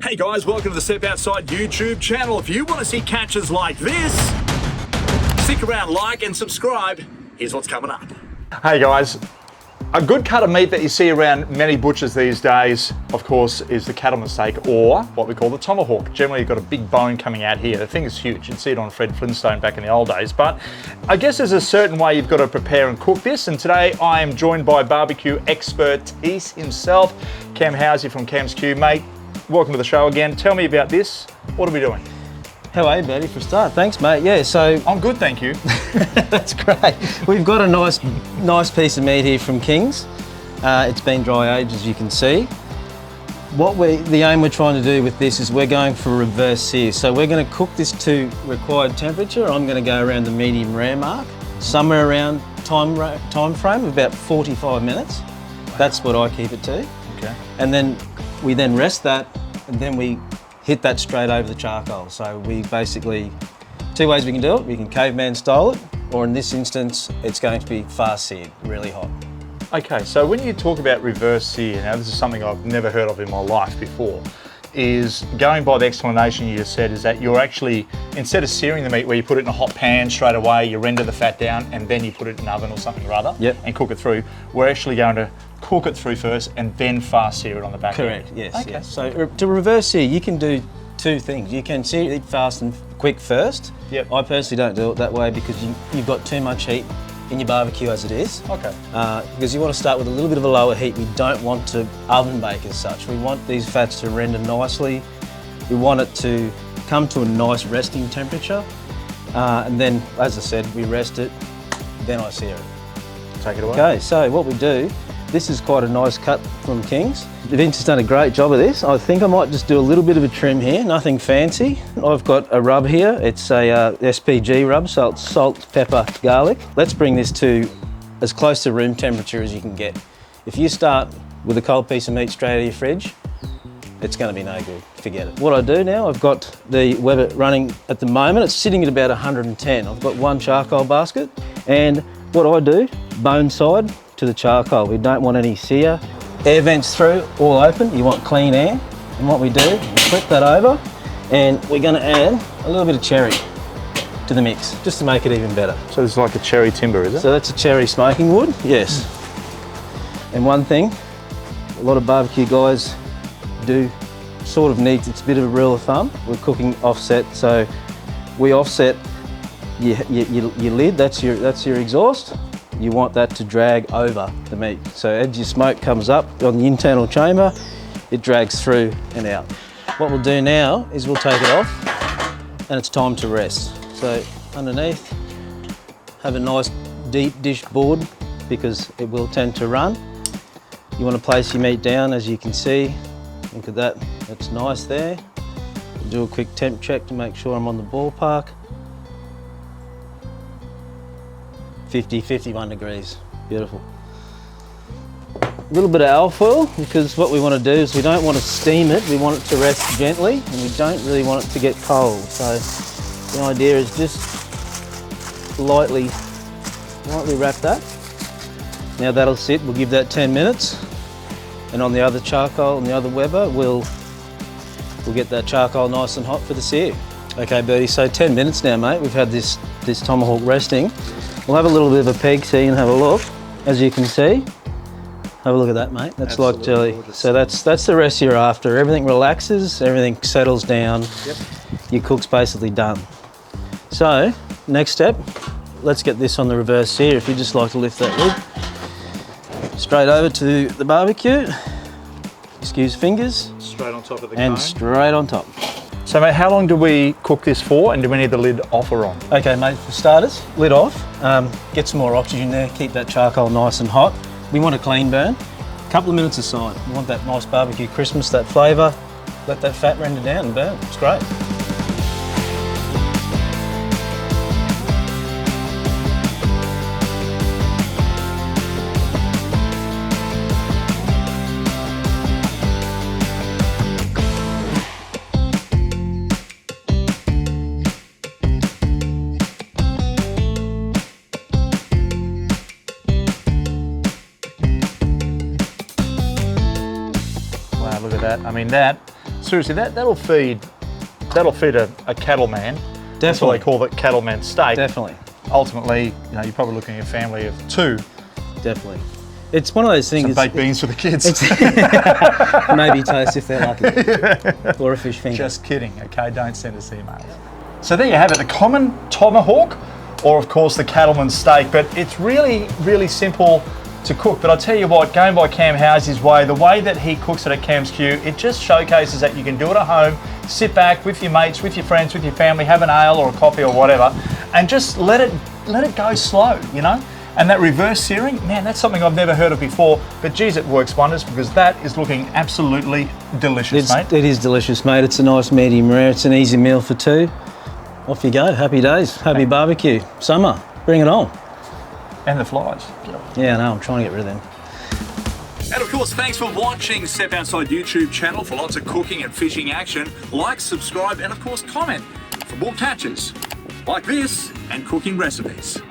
Hey guys, welcome to the Step Outside YouTube channel. If you want to see catches like this, stick around, like and subscribe. Here's what's coming up. Hey guys, a good cut of meat that you see around many butchers these days, of course, is the cattleman steak, or what we call the tomahawk. Generally, you've got a big bone coming out here. The thing is huge. You'd see it on Fred Flintstone back in the old days. But I guess there's a certain way you've got to prepare and cook this. And today I am joined by barbecue expertise himself, Cam Housey from Cam's Q. Mate, welcome to the show again. Tell me about this. What are we doing? How are you, Bertie, for a start? Thanks, mate. Yeah, so... I'm good, thank you. That's great. We've got a nice piece of meat here from King's. It's been dry aged, as you can see. The aim we're trying to do with this is we're going for a reverse sear. So we're going to cook this to required temperature. I'm going to go around the medium rare mark, somewhere around time frame of about 45 minutes. That's what I keep it to. Okay. And then we rest that, and then we hit that straight over the charcoal. So we basically, two ways we can do it. We can caveman style it, or in this instance, it's going to be fast seared, really hot. Okay, so when you talk about reverse sear, now this is something I've never heard of in my life before, is going by the explanation you just said, is that you're actually, instead of searing the meat where you put it in a hot pan straight away, you render the fat down and then you put it in an oven or something or other, yep, and cook it through, we're actually going to cook it through first and then fast sear it on the back Correct, end. yes, okay. yes. So to reverse sear, you can do two things. You can sear it fast and quick first. Yep. I personally don't do it that way because you've got too much heat in your barbecue as it is. Okay. Because you want to start with a little bit of a lower heat. We don't want to oven bake as such. We want these fats to render nicely. We want it to come to a nice resting temperature. And then, as I said, we rest it, then I sear it. Take it away. Okay, so what we do, this is quite a nice cut from King's. Vince has done a great job of this. I think I might just do a little bit of a trim here, nothing fancy. I've got a rub here. It's a SPG rub, salt, pepper, garlic. Let's bring this to as close to room temperature as you can get. If you start with a cold piece of meat straight out of your fridge, it's going to be no good. Forget it. What I do now, I've got the Weber running at the moment. It's sitting at about 110. I've got one charcoal basket, and what I do, bone side to the charcoal. We don't want any sear. Air vents through, all open. You want clean air. And what we do, we flip that over, and we're going to add a little bit of cherry to the mix, just to make it even better. So this is like a cherry timber, is it? So that's a cherry smoking wood, yes. And one thing, a lot of barbecue guys do sort of needs, it's a bit of a rule of thumb. We're cooking offset, so we offset your lid, that's your exhaust. You want that to drag over the meat. So as your smoke comes up on the internal chamber, it drags through and out. What we'll do now is we'll take it off, and it's time to rest. So underneath, have a nice deep dish board because it will tend to run. You want to place your meat down, as you can see. Look at that, that's nice there. We'll do a quick temp check to make sure I'm on the ballpark. 50, 51 degrees, beautiful. A little bit of alfoil, because what we want to do is we don't want to steam it, we want it to rest gently, and we don't really want it to get cold. So the idea is just lightly wrap that. Now that'll sit, we'll give that 10 minutes. And on the other charcoal, on the other Weber, we'll get that charcoal nice and hot for the sear. Okay, Bertie, so 10 minutes now, mate. We've had this tomahawk resting. We'll have a little bit of a peg so you can have a look. As you can see, have a look at that, mate. That's absolutely like jelly. So that's the rest you're after. Everything relaxes, everything settles down. Yep. Your cook's basically done. So, next step, let's get this on the reverse sear. If you just like to lift that lid. Straight over to the barbecue. Excuse fingers. Straight on top of the and cone. Straight on top. So mate, how long do we cook this for, and do we need the lid off or on? Okay mate, for starters, lid off. Get some more oxygen there, keep that charcoal nice and hot. We want a clean burn. A couple of minutes aside. We want that nice barbecue crispness, that flavour. Let that fat render down and burn. It's great. Wow, look at that. I mean, that seriously, that'll feed a cattleman. That's what they call the cattleman steak. Definitely. Ultimately, you know, you're probably looking at a family of 2. Definitely. It's one of those things. Some baked beans for the kids. Maybe toast if they're lucky. Or a fish finger. Just kidding, okay? Don't send us emails. So there you have it, the common tomahawk, or of course the cattleman's steak. But it's really, really simple to cook. But I'll tell you what, going by Cam House's way, the way that he cooks it at Cam's Q, it just showcases that you can do it at home, sit back with your mates, with your friends, with your family, have an ale or a coffee or whatever, and just let it go slow, you know? And that reverse searing, man, that's something I've never heard of before, but geez, it works wonders because that is looking absolutely delicious, mate. It is delicious, mate. It's a nice medium rare. It's an easy meal for 2. Off you go. Happy days. Happy barbecue. Summer. Bring it on. And the flies. Yeah, no, I'm trying to get rid of them. And of course, thanks for watching Step Outside YouTube channel for lots of cooking and fishing action. Like, subscribe, and of course comment for more catches like this and cooking recipes.